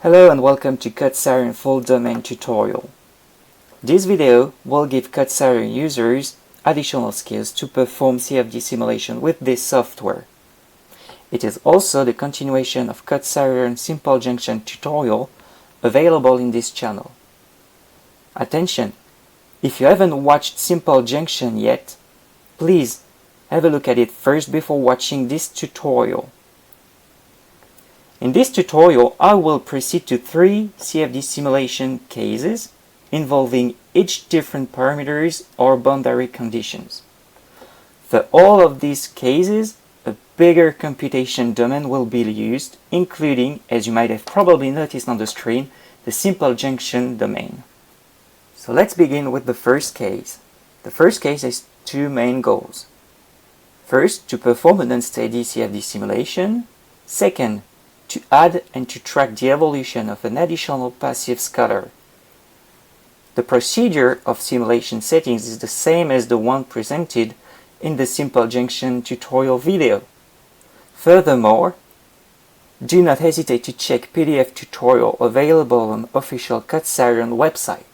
Hello and welcome to CutSiren Full Domain tutorial. This video will give CutSiren users additional skills to perform CFD simulation with this software. It is also the continuation of CutSiren Simple Junction tutorial available in this channel. Attention! If you haven't watched Simple Junction yet, please have a look at it first before watching this tutorial. In this tutorial, I will proceed to 3 CFD simulation cases involving each different parameters or boundary conditions. For all of these cases, a bigger computation domain will be used, including, as you might have probably noticed on the screen, the simple junction domain. So let's begin with the first case. The first case has 2 main goals. First, to perform an unsteady CFD simulation. Second, to add and to track the evolution of an additional passive scalar. The procedure of simulation settings is the same as the one presented in the Simple Junction tutorial video. Furthermore, do not hesitate to check PDF tutorial available on official CutSiren website.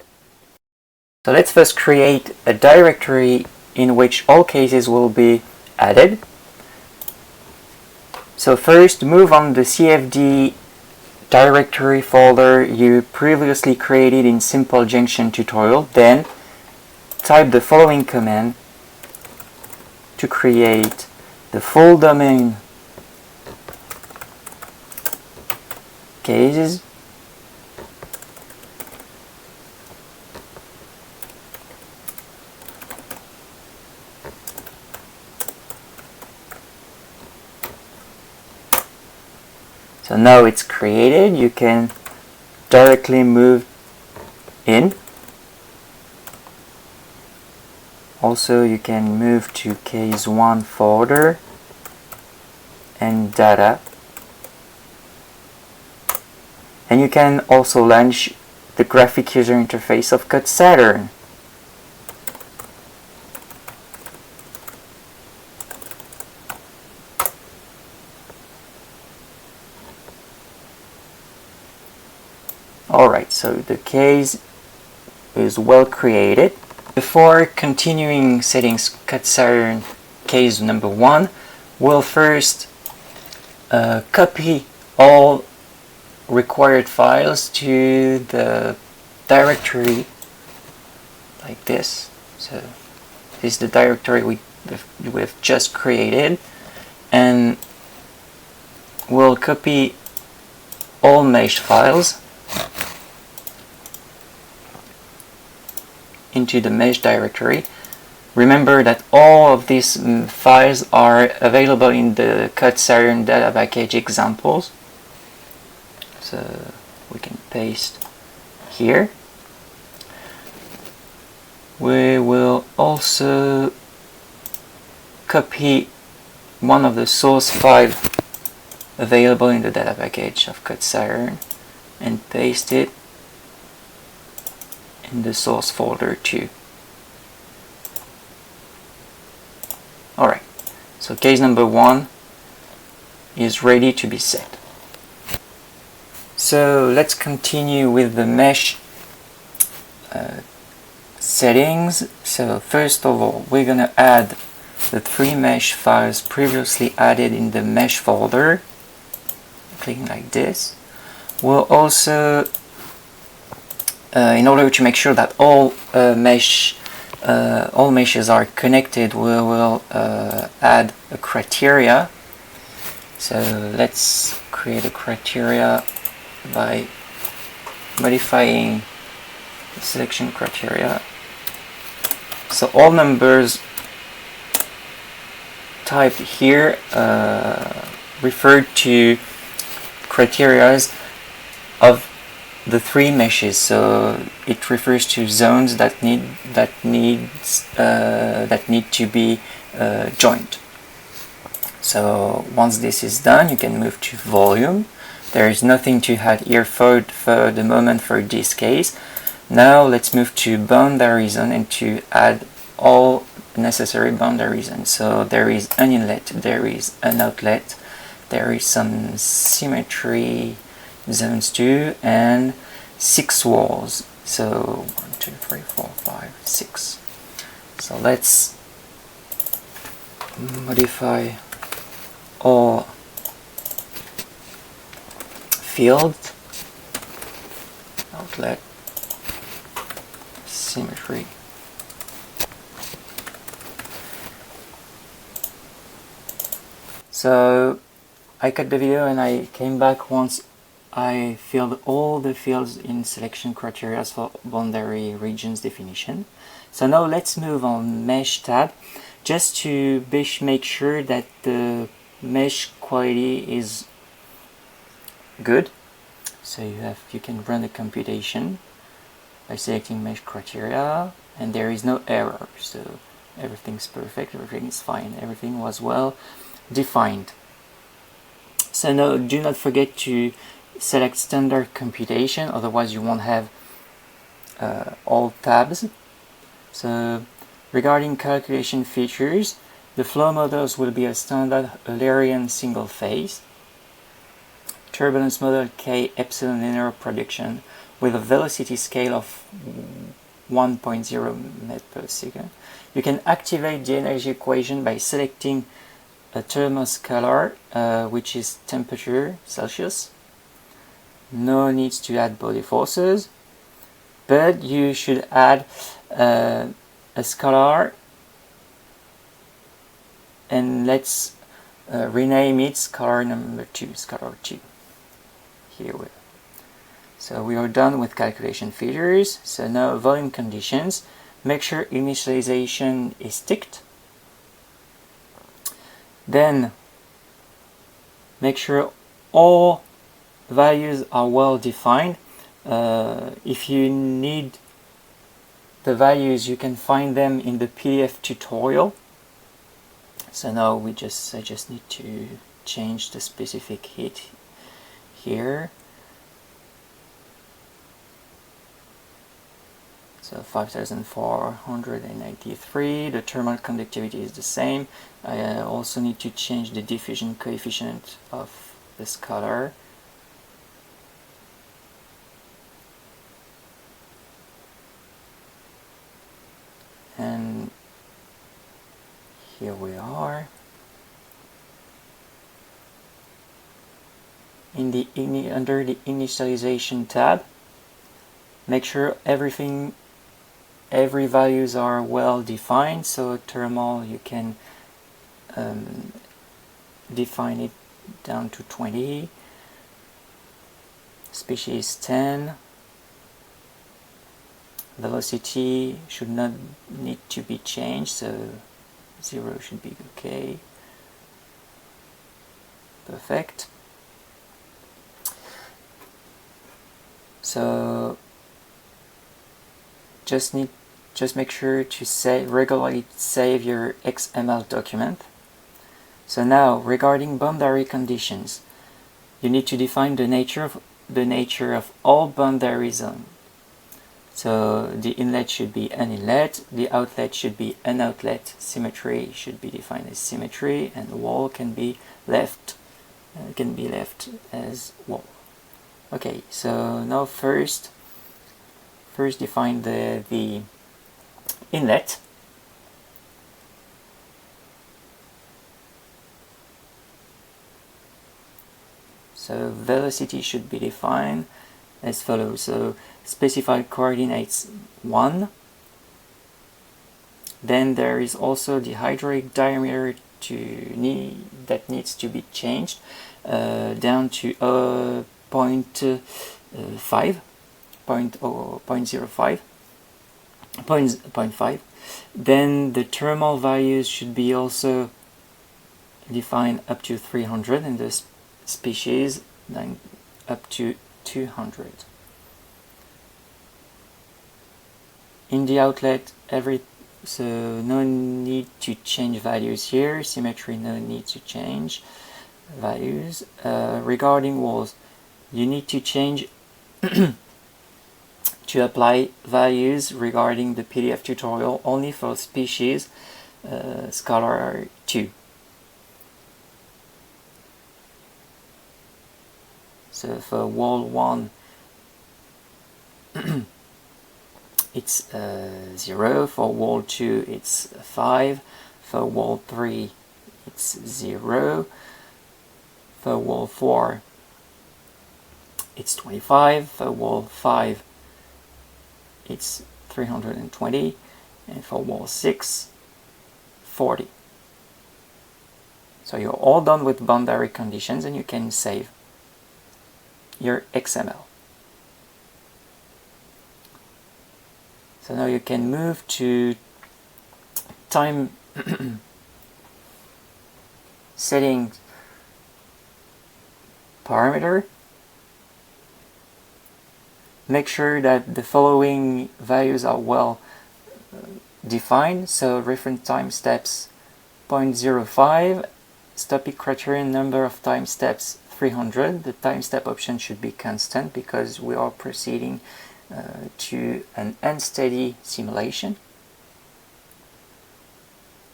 So let's first create a directory in which all cases will be added. So first, move on the CFD directory folder you previously created in Simple Junction tutorial. Then type the following command to create the full domain cases. So now it's created, you can directly move in. Also, you can move to case 1 folder and data. And you can also launch the graphic user interface of CutSiren. Alright, so the case is well created. Before continuing setting CutSiren case number 1, we'll first copy all required files to the directory like this. So this is the directory we've just created, and we'll copy all mesh files into the mesh directory. Remember that all of these files are available in the CutSiren data package examples. So we can paste here. We will also copy one of the source files available in the data package of CutSiren and paste it in the source folder too. Alright, so case number 1 is ready to be set. So let's continue with the mesh settings. So first of all, we're gonna add the 3 mesh files previously added in the mesh folder. Clicking like this. We'll also, in order to make sure that all meshes are connected, we will add a criteria. So let's create a criteria by modifying the selection criteria. So all numbers typed here refer to criteria of the 3 meshes, so it refers to zones that need to be joined. So once this is done, you can move to volume. There is nothing to add here for the moment for this case. Now let's move to boundary zone and to add all necessary boundary zones. So there is an inlet, there is an outlet, there is some symmetry zones 2 and 6 walls. So 1, 2, 3, 4, 5, 6. So let's modify all fields, outlet, symmetry. So I cut the video and I came back once I filled all the fields in selection criteria for boundary regions definition. So now let's move on mesh tab, just to make sure that the mesh quality is good. So you can run a computation by selecting mesh criteria, and there is no error. So everything's perfect, everything is fine, everything was well defined. So now do not forget to select standard computation, otherwise you won't have all tabs. So regarding calculation features, the flow models will be a standard Eulerian single phase, turbulence model K epsilon linear production with a velocity scale of 1.0 meters per second. You can activate the energy equation by selecting a thermoscalar, which is temperature Celsius. No need to add body forces, but you should add a scalar, and let's rename it scalar number 2, scalar 2. Here we are. So we are done with calculation features. So now volume conditions. Make sure initialization is ticked. Then make sure all values are well defined. If you need the values, you can find them in the PDF tutorial. So now I just need to change the specific heat here. So 5493, the thermal conductivity is the same. I also need to change the diffusion coefficient of the scalar. And here we are. Under the initialization tab, make sure every values are well defined. So thermal, you can define it down to 20, species 10, velocity should not need to be changed, so 0 should be okay. Perfect. So just make sure to regularly save your XML document. So now regarding boundary conditions, you need to define the nature of all boundary zones. So the inlet should be an inlet, the outlet should be an outlet, symmetry should be defined as symmetry, and the wall can be left as wall. Okay, so now first define the inlet. So velocity should be defined as follows. So specified coordinates 1. Then there is also the hydraulic diameter that needs to be changed down to 0.05. Then the thermal values should be also defined up to 300, and the species then up to 200. In the outlet, so no need to change values here. Symmetry, no need to change values. Regarding walls, you need to change to apply values regarding the PDF tutorial only for species scalar 2. So for wall 1 it's 0, for wall 2 it's 5, for wall 3 it's 0, for wall 4 it's 25, for wall 5 it's 320, and for wall 6 40. So you're all done with boundary conditions and you can save your XML. So now you can move to time settings parameter. Make sure that the following values are well defined. So reference time steps 0.05, stopping criterion number of time steps 300. The time step option should be constant because we are proceeding to an unsteady simulation.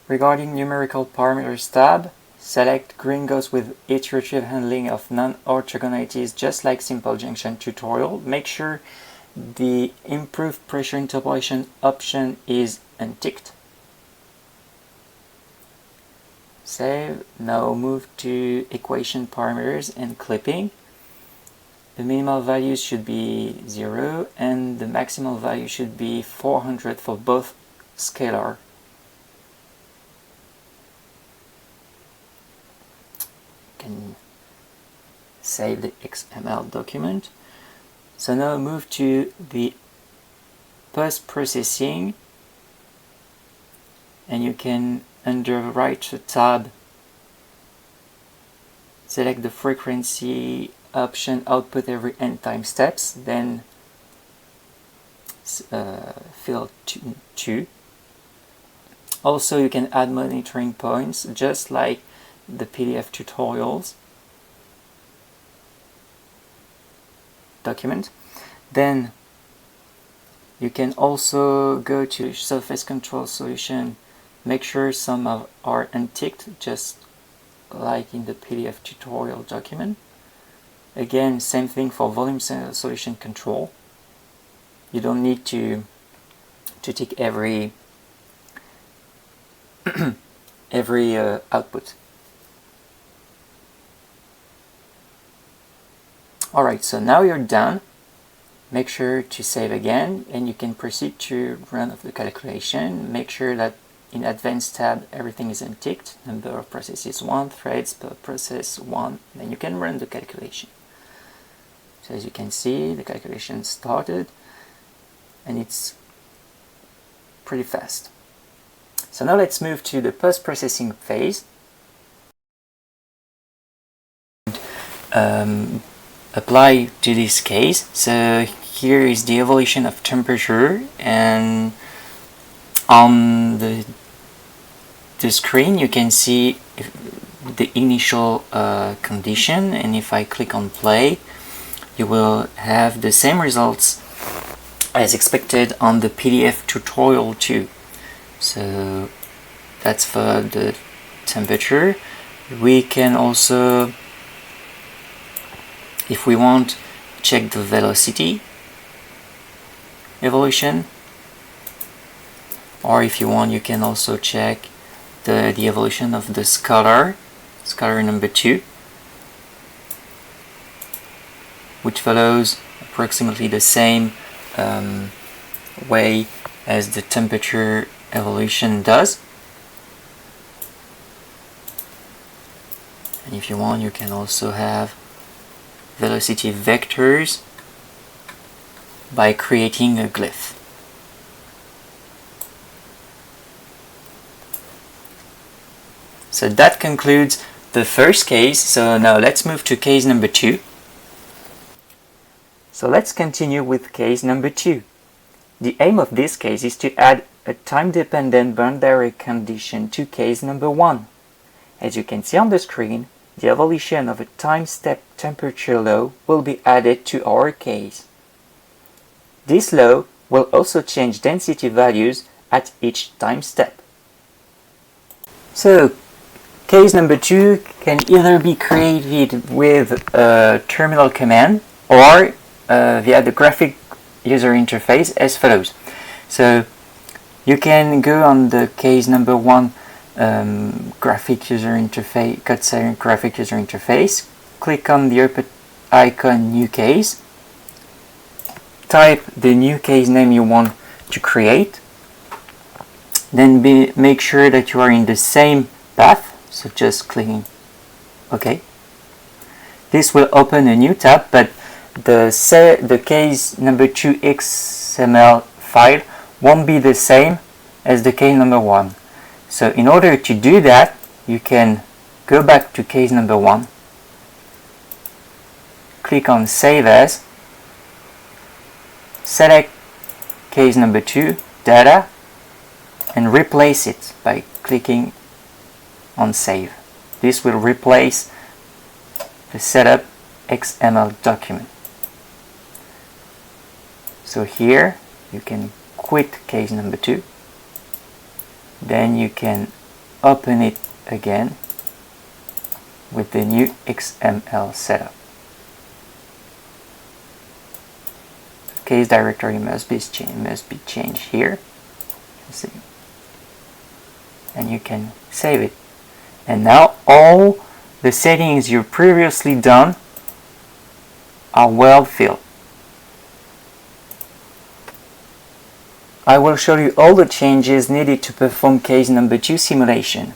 Regarding numerical parameters tab, select green goes with iterative handling of non-orthogonalities, just like simple junction tutorial. Make sure the improved pressure interpolation option is unticked. Save. Now move to equation parameters and clipping. The minimal values should be 0 and the maximal value should be 400 for both scalar. You can save the XML document. So now move to the post-processing, and you can, under the right tab, select the frequency option, output every n time steps, then fill 2. Also you can add monitoring points just like the PDF tutorials document. Then you can also go to surface control solution, make sure some are unticked just like in the PDF tutorial document. Again, same thing for volume solution control. You don't need to tick every every output. Alright, so now you're done. Make sure to save again and you can proceed to run of the calculation. Make sure that in Advanced tab everything is unticked, number of processes 1, threads per process 1, then you can run the calculation. So as you can see, the calculation started and it's pretty fast. So now let's move to the post-processing phase. Apply to this case. So here is the evolution of temperature, and on the screen you can see the initial condition, and if I click on play you will have the same results as expected on the PDF tutorial too. So that's for the temperature. We can also, if we want, check the velocity evolution, or if you want you can also check the evolution of the scalar number 2, which follows approximately the same way as the temperature evolution does. And if you want you can also have velocity vectors by creating a glyph. So that concludes the first case. So now let's move to case number 2. So let's continue with case number 2. The aim of this case is to add a time-dependent boundary condition to case number 1. As you can see on the screen, the evolution of a time step temperature law will be added to our case. This law will also change density values at each time step. So Case number 2 can either be created with a terminal command or via the graphic user interface as follows. So you can go on the case number 1 graphic user interface, Codesiren graphic user interface, click on the open icon new case, type the new case name you want to create, then make sure that you are in the same path, so just clicking OK. This will open a new tab, but the case number 2 XML file won't be the same as the case number 1. So in order to do that, you can go back to case number 1, click on Save As, select case number 2 data, and replace it by clicking on Save. This will replace the setup XML document. So here you can quit case number 2, then you can open it again with the new XML setup. Case directory must be changed here. See. And you can save it. And now all the settings you previously done are well filled. I will show you all the changes needed to perform case number 2 simulation.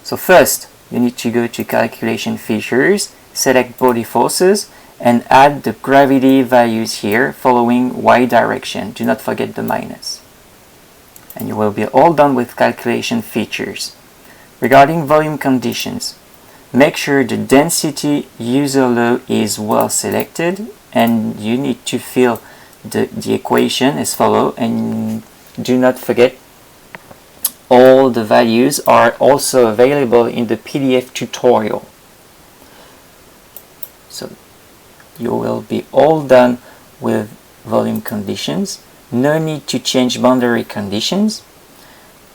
So first, you need to go to Calculation Features, select Body Forces, and add the gravity values here following Y direction. Do not forget the minus. And you will be all done with calculation features. Regarding volume conditions, make sure the density user low is well selected, and you need to fill the equation as follows, and do not forget all the values are also available in the PDF tutorial. So you will be all done with volume conditions. No need to change boundary conditions.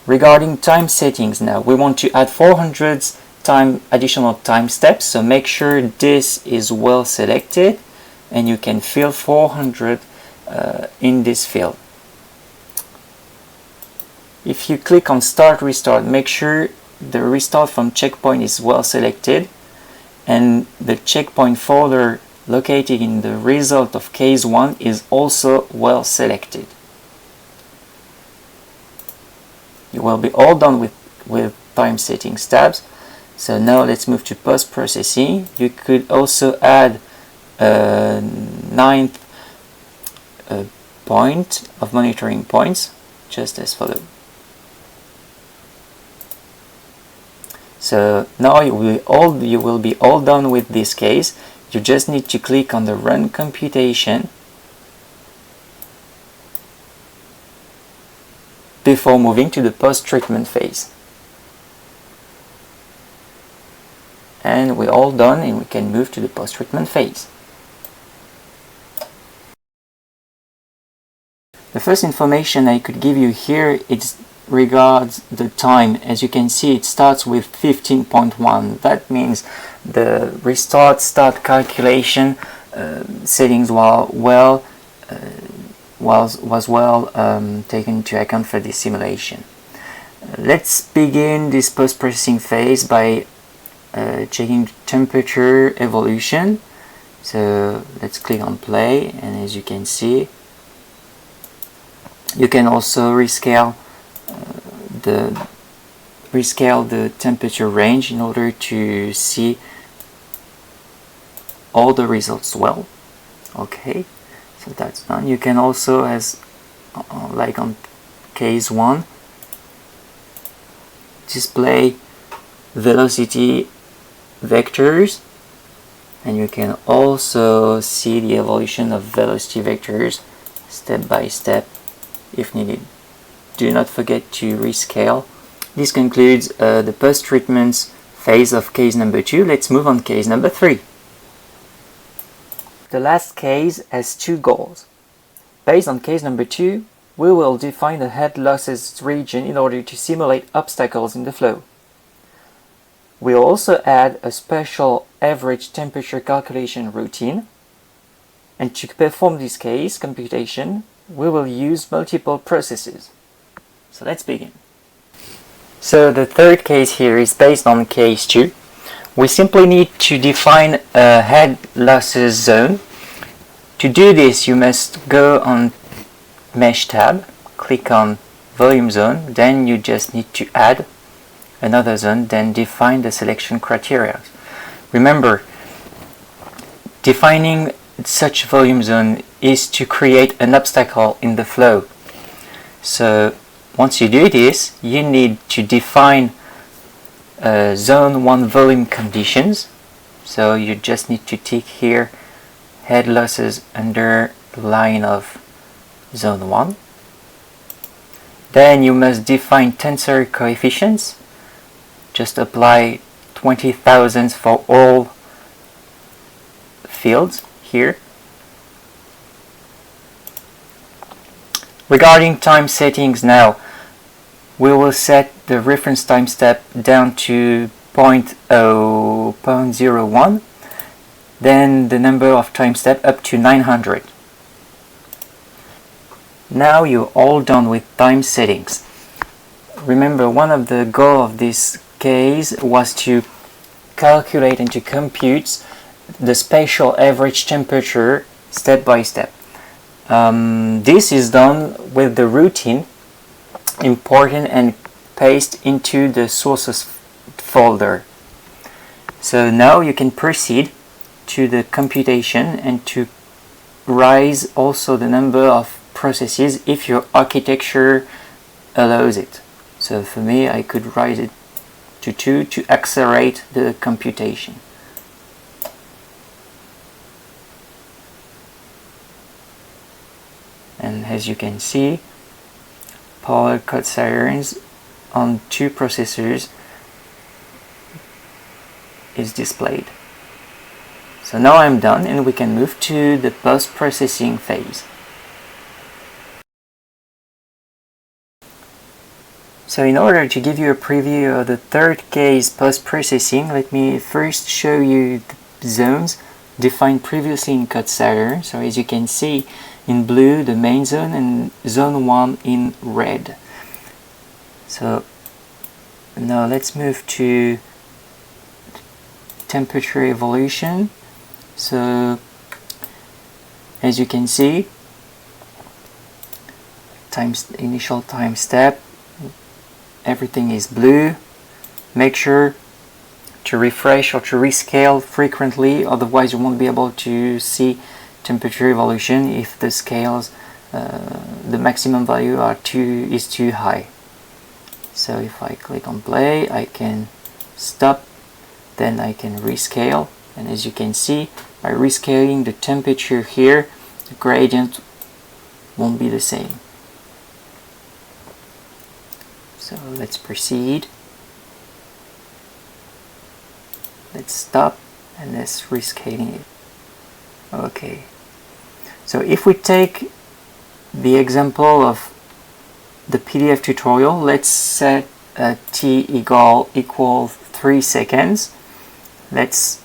Regarding time settings now, we want to add 400 additional time steps, so make sure this is well selected and you can fill 400 in this field. If you click on Start Restart, make sure the restart from checkpoint is well selected and the checkpoint folder located in the result of case 1 is also well selected. You will be all done with time settings tabs. So now let's move to post-processing. You could also add a 9th point of monitoring points, just as follows. So now you will be all done with this case. You just need to click on the Run Computation before moving to the post-treatment phase. And we're all done and we can move to the post-treatment phase. The first information I could give you here is regards the time. As you can see, it starts with 15.1. That means the restart start calculation settings was well taken into account for this simulation. Let's begin this post-processing phase by checking temperature evolution. So let's click on play, and as you can see, you can also rescale the temperature range in order to see all the results well. Okay, so that's done. You can also, as like on case 1, display velocity vectors, and you can also see the evolution of velocity vectors step by step if needed. Do not forget to rescale. This concludes the post-treatment phase of case number 2. Let's move on to case number 3. The last case has 2 goals. Based on case number 2, we will define the head losses region in order to simulate obstacles in the flow. We'll also add a special average temperature calculation routine. And to perform this case computation, we will use multiple processes. So let's begin. So the third case here is based on case 2. We simply need to define a head losses zone. To do this, you must go on Mesh tab, click on Volume Zone, then you just need to add another zone, then define the selection criteria. Remember, defining such volume zone is to create an obstacle in the flow. So once you do this, you need to define zone 1 volume conditions. So you just need to tick here head losses under line of zone 1. Then you must define tensor coefficients. Just apply 20 thousandths for all fields here. Regarding time settings now, we will set the reference time step down to 0.01, then the number of time step up to 900. Now you're all done with time settings. Remember, one of the goals of this case was to calculate and to compute the spatial average temperature step by step. This is done with the routine imported and pasted into the sources folder. So now you can proceed to the computation and to raise also the number of processes if your architecture allows it. So for me, I could raise it to 2 to accelerate the computation. And as you can see, power cut sirens on 2 processors is displayed. So now I'm done and we can move to the post-processing phase. So in order to give you a preview of the third case post-processing, let me first show you the zones defined previously in CutsCyler. So as you can see, in blue the main zone and zone 1 in red. So now let's move to temperature evolution. So as you can see, initial time step, everything is blue. Make sure to refresh or to rescale frequently, otherwise you won't be able to see temperature evolution if the scales, the maximum value is too high. So if I click on play, I can stop, then I can rescale, and as you can see, by rescaling the temperature here, the gradient won't be the same. So let's proceed. Let's stop and let's rescaling it. Okay. So if we take the example of the PDF tutorial, let's set t equal 3 seconds. Let's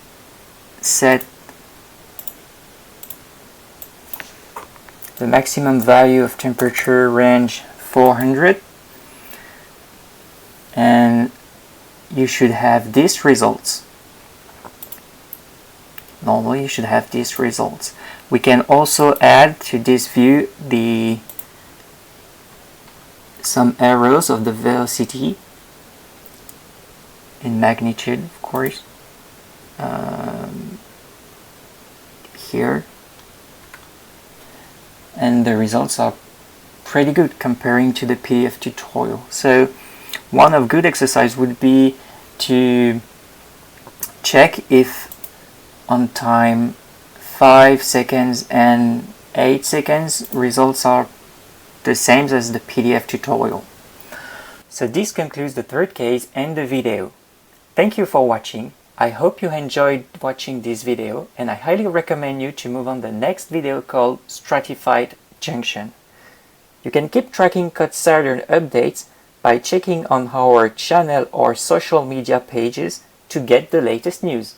set the maximum value of temperature range 400, and you should have these results. Normally you should have these results. We can also add to this view some arrows of the velocity in magnitude, of course, here, and the results are pretty good comparing to the PDF tutorial. So one of good exercise would be to check if on time 5 seconds and 8 seconds results are the same as the PDF tutorial. So this concludes the third case and the video. Thank you for watching. I hope you enjoyed watching this video, and I highly recommend you to move on the next video called Stratified Junction. You can keep tracking CutsCyler updates by checking on our channel or social media pages to get the latest news.